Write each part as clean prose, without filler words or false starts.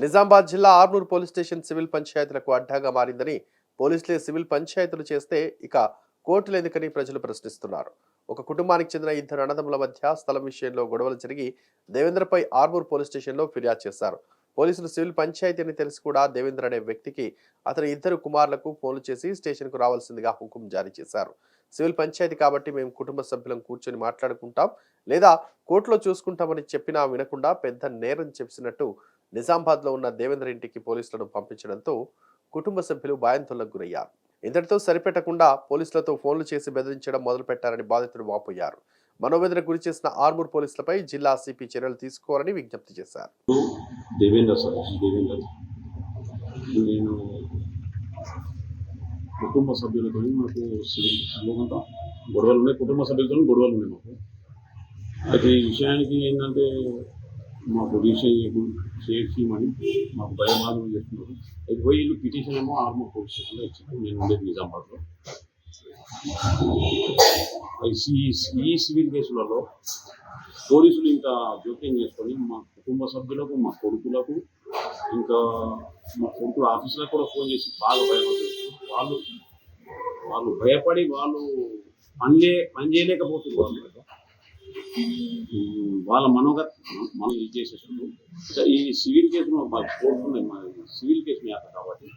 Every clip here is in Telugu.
నిజామాబాద్ జిల్లా ఆర్మూర్ పోలీస్ స్టేషన్ సివిల్ పంచాయతీలకు అడ్డాగా మారిందని, పోలీసులే సివిల్ పంచాయతీలు చేస్తే ఇక కోర్టులు ఎందుకని ప్రజలు ప్రశ్నిస్తున్నారు. ఒక కుటుంబానికి చెందిన ఇద్దరు అన్నదమ్ముల మధ్య స్థలం విషయంలో గొడవలు జరిగి దేవేంద్రపై ఆర్మూర్ పోలీస్ స్టేషన్లో ఫిర్యాదు చేశారు. పోలీసులు సివిల్ పంచాయతీ అని తెలిసి కూడా దేవేంద్ర అనే వ్యక్తికి అతని ఇద్దరు కుమారులకు ఫోన్లు చేసి స్టేషన్కు రావాల్సిందిగా హుకుం జారీ చేశారు. సివిల్ పంచాయతీ కాబట్టి మేము కుటుంబ సభ్యులం కూర్చొని మాట్లాడుకుంటాం లేదా కోర్టులో చూసుకుంటామని చెప్పినా వినకుండా పెద్ద నేరం చెప్పినట్టు నిజామాబాద్ లో ఉన్న దేవేంద్ర ఇంటికి పోలీసులను పంపించడంతో కుటుంబ సభ్యులు భయాందోళనకు గురయ్యారు. ఇంతటితో సరిపెట్టకుండా పోలీసులతో ఫోన్లు చేసి బెదిరించడం మొదలు పెట్టారని బాధితులు వాపోయారు. మనోవేదనకు గురి చేసిన ఆర్మూర్ పోలీసులపై జిల్లా సిపి చర్యలు తీసుకోవాలని విజ్ఞప్తి చేశారు. నేను కుటుంబ సభ్యులతో మాకు గొడవలు ఉన్నాయి, కుటుంబ సభ్యులతో గొడవలు ఉన్నాయి మాకు. అయితే ఈ విషయానికి ఏంటంటే మాకు రిజిస్ట్రేషన్ చేయమని మాకు భయబాధలు చేస్తున్నారు. అయితే పోయి వీళ్ళు పిటిషన్ ఏమో ఆర్మూర్ పోలీస్ స్టేషన్లో ఇచ్చారు. నేను ఉండేది నిజామాబాద్లో. ఈ సివిల్ కేసులలో పోలీసులు ఇంకా జోక్యం చేసుకొని మా కుటుంబ సభ్యులకు, మా కొడుకులకు, ఇంకా మా కొడుకుల ఆఫీసులకు కూడా ఫోన్ చేసి బాగా భయపడుతుంది. వాళ్ళు భయపడి వాళ్ళు పని చేయలేకపోతున్నారు. వాళ్ళ మనం ఇది చేసేసారు. ఈ సివిల్ కేసు కోరుతున్నాయి, మా సివిల్ కేసు మేత కాబట్టి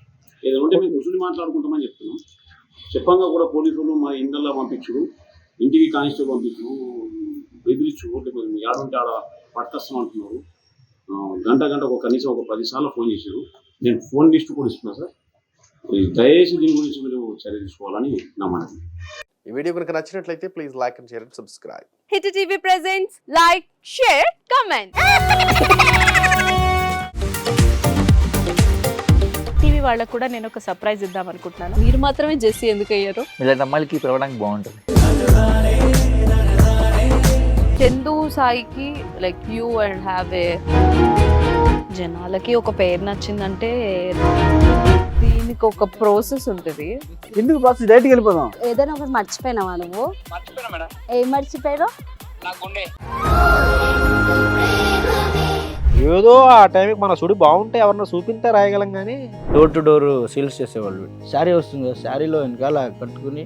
ఏదో ఉంటే మేము కూర్చుని మాట్లాడుకుంటామని చెప్తున్నాం. చెప్పంగా కూడా పోలీసులు మా ఇండ్లలో పంపించు, ఇంటికి కానిస్టేబుల్ పంపించు, బెదిరించు, ఏడుంటే ఆడ పట్టుకొస్తాం అంటున్నారు. గంటకు కనీసం ఒక 10 సార్లు ఫోన్ చేశారు. నేను ఫోన్ లిస్ట్ కూడా ఇస్తున్నాను సార్. దయచేసి దీని గురించి మీరు చర్య తీసుకోవాలని నా మనవి. ఈ వీడియో కనుక నచ్చినట్లయితే please like and share and subscribe. Hit TV presents like, share, comment. TV వాళ్ళకు కూడా నేను ఒక సర్ప్రైజ్ ఇద్దాం అనుకుంటున్నాను. మీరు మాత్రమే జెస్సీ ఎందుకు అయ్యారు? ఇలాంటి అమ్మాయిలకి పిలవడానికి బాగుంటుంది. చందు సాయికి like you and have a జనాలకి ఒక పేరు నచ్చిందంటే దీనికి ఒక ప్రాసెస్ ఉంటుంది. ఎందుకు ప్రాసెస్ డైరెక్ట్గా వెళ్ళిపోదాం. ఏదైనా ఒకటి మర్చిపోయినావా నువ్వు? ఏం మర్చిపోయావు? ఏదో ఆ టైంకి మన సుడి బాగుంటే ఎవరన్నా చూపిస్తే రాయగలం కానీ డోర్ టు డోర్ సేల్స్ చేసేవాళ్ళు. శారీ వస్తుంది, శారీలో వెనకాల కట్టుకుని